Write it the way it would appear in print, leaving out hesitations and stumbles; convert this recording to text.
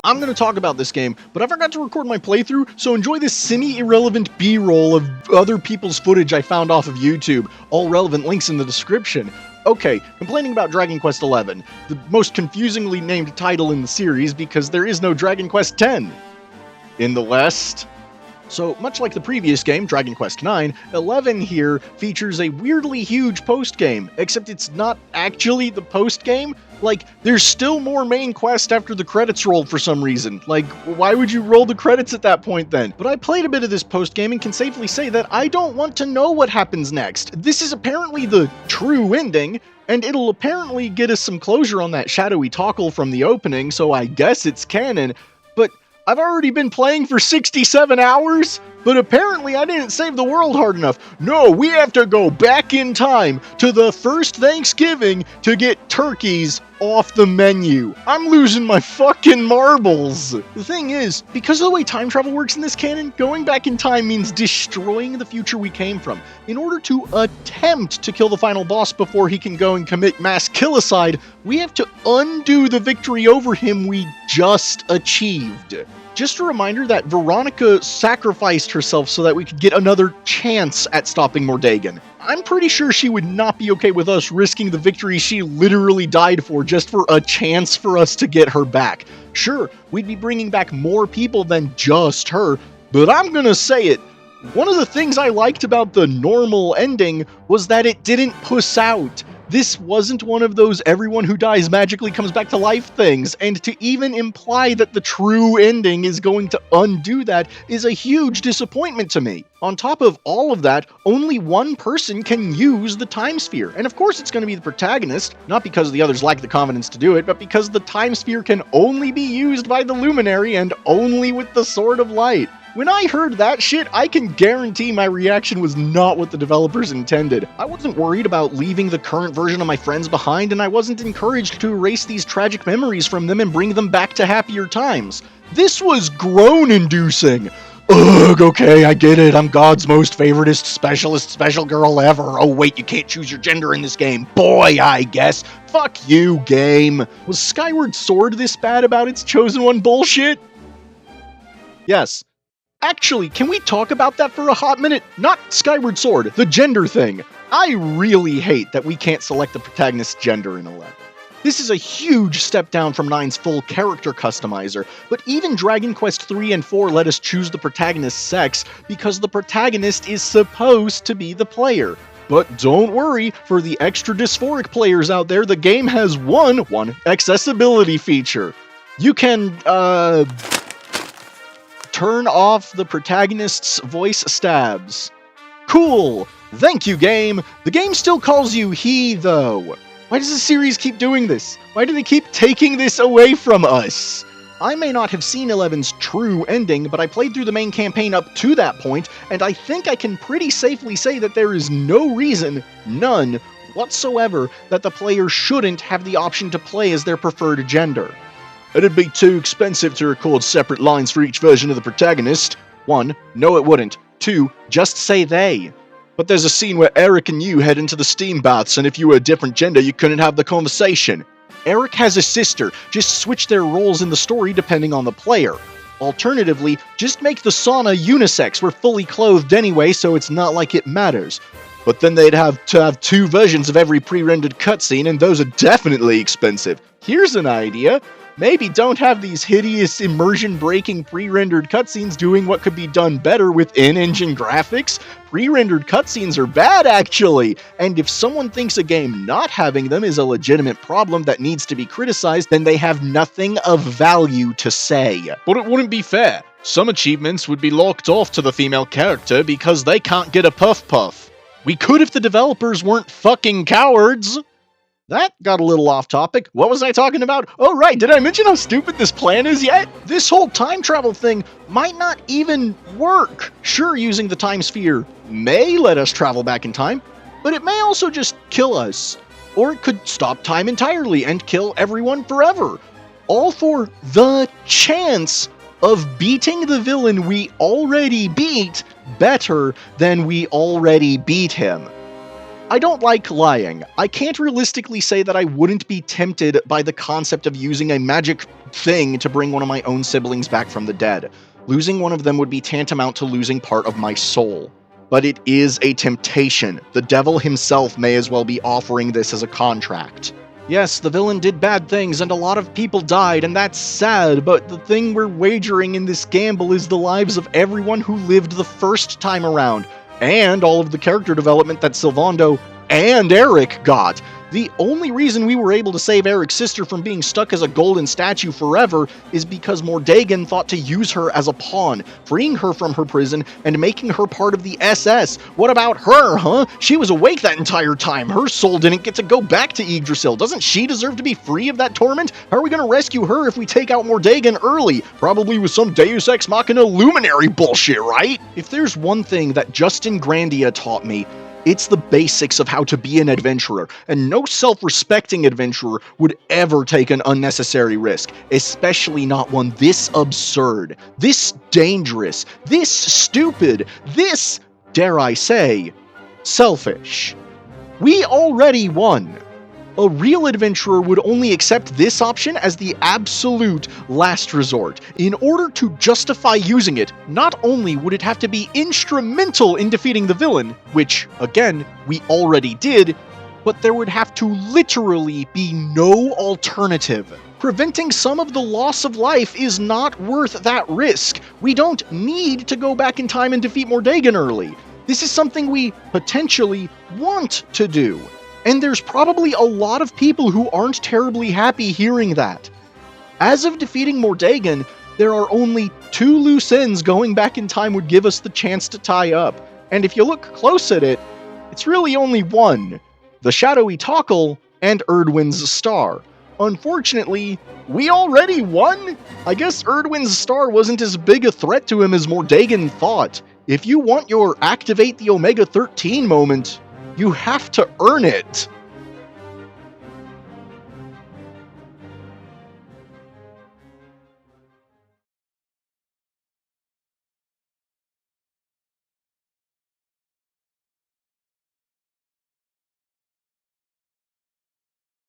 I'm going to talk about this game, but I forgot to record my playthrough, so enjoy this semi-irrelevant B-roll of other people's footage I found off of YouTube. All relevant links in the description. Okay, complaining about Dragon Quest XI, the most confusingly named title in the series because there is no Dragon Quest X in the West. So, much like the previous game, Dragon Quest IX, 11 here features a weirdly huge post-game, except it's not actually the post-game. Like, there's still more main quest after the credits rolled for some reason. Like, why would you roll the credits at that point then? But I played a bit of this post-game and can safely say that I don't want to know what happens next. This is apparently the true ending, and it'll apparently get us some closure on that shadowy toggle from the opening, so I guess it's canon, but I've already been playing for 67 hours, but apparently I didn't save the world hard enough. No, we have to go back in time to the first Thanksgiving to get turkeys off the menu. I'm losing my fucking marbles. The thing is, because of the way time travel works in this canon, going back in time means destroying the future we came from. In order to attempt to kill the final boss before he can go and commit mass killicide, we have to undo the victory over him we just achieved. Just a reminder that Veronica sacrificed herself so that we could get another chance at stopping Mordegan. I'm pretty sure she would not be okay with us risking the victory she literally died for just for a chance for us to get her back. Sure, we'd be bringing back more people than just her, but I'm gonna say it. One of the things I liked about the normal ending was that it didn't puss out. This wasn't one of those everyone who dies magically comes back to life things, and to even imply that the true ending is going to undo that is a huge disappointment to me. On top of all of that, only one person can use the time sphere, and of course it's going to be the protagonist, not because the others lack the confidence to do it, but because the time sphere can only be used by the Luminary and only with the Sword of Light. When I heard that shit, I can guarantee my reaction was not what the developers intended. I wasn't worried about leaving the current version of my friends behind, and I wasn't encouraged to erase these tragic memories from them and bring them back to happier times. This was groan-inducing. Ugh, okay, I get it. I'm God's most favoritist specialist special girl ever. Oh wait, you can't choose your gender in this game. Boy, I guess. Fuck you, game. Was Skyward Sword this bad about its Chosen One bullshit? Yes. Actually, can we talk about that for a hot minute? Not Skyward Sword, the gender thing. I really hate that we can't select the protagonist's gender in 11. This is a huge step down from 9's full character customizer, but even Dragon Quest 3 and 4 let us choose the protagonist's sex because the protagonist is supposed to be the player. But don't worry, for the extra dysphoric players out there, the game has one accessibility feature. You can, turn off the protagonist's voice stabs. Cool! Thank you, game! The game still calls you he, though. Why does the series keep doing this? Why do they keep taking this away from us? I may not have seen 11's true ending, but I played through the main campaign up to that point, and I think I can pretty safely say that there is no reason, none, whatsoever, that the player shouldn't have the option to play as their preferred gender. It'd be too expensive to record separate lines for each version of the protagonist. 1. No, it wouldn't. 2. Just say they. But there's a scene where Eric and you head into the steam baths, and if you were a different gender, you couldn't have the conversation. Eric has a sister. Just switch their roles in the story depending on the player. Alternatively, just make the sauna unisex. We're fully clothed anyway, so it's not like it matters. But then they'd have to have 2 versions of every pre-rendered cutscene, and those are definitely expensive. Here's an idea. Maybe don't have these hideous immersion-breaking pre-rendered cutscenes doing what could be done better with in-engine graphics. Pre-rendered cutscenes are bad, actually, and if someone thinks a game not having them is a legitimate problem that needs to be criticized, then they have nothing of value to say. But it wouldn't be fair. Some achievements would be locked off to the female character because they can't get a puff-puff. We could if the developers weren't fucking cowards. That got a little off topic. What was I talking about? Oh right, did I mention how stupid this plan is yet? This whole time travel thing might not even work. Sure, using the time sphere may let us travel back in time, but it may also just kill us. Or it could stop time entirely and kill everyone forever. All for the chance of beating the villain we already beat better than we already beat him. I don't like lying. I can't realistically say that I wouldn't be tempted by the concept of using a magic thing to bring one of my own siblings back from the dead. Losing one of them would be tantamount to losing part of my soul. But it is a temptation. The devil himself may as well be offering this as a contract. Yes, the villain did bad things and a lot of people died, and that's sad, but the thing we're wagering in this gamble is the lives of everyone who lived the first time around, and all of the character development that Sylvando and Eric got. The only reason we were able to save Eric's sister from being stuck as a golden statue forever is because Mordegan thought to use her as a pawn, freeing her from her prison and making her part of the SS. What about her, huh? She was awake that entire time. Her soul didn't get to go back to Yggdrasil. Doesn't she deserve to be free of that torment? How are we going to rescue her if we take out Mordegan early? Probably with some Deus Ex Machina luminary bullshit, right? If there's one thing that Justin Grandia taught me, it's the basics of how to be an adventurer, and no self-respecting adventurer would ever take an unnecessary risk, especially not one this absurd, this dangerous, this stupid, this, dare I say, selfish. We already won. A real adventurer would only accept this option as the absolute last resort. In order to justify using it, not only would it have to be instrumental in defeating the villain, which, again, we already did, but there would have to literally be no alternative. Preventing some of the loss of life is not worth that risk. We don't need to go back in time and defeat Mordegan early. This is something we potentially want to do. And there's probably a lot of people who aren't terribly happy hearing that. As of defeating Mordegan, there are only 2 loose ends going back in time would give us the chance to tie up. And if you look close at it, it's really only one. The Shadowy Tockle and Erdwin's Star. Unfortunately, we already won? I guess Erdwin's Star wasn't as big a threat to him as Mordegan thought. If you want your Activate the Omega 13 moment, you have to earn it.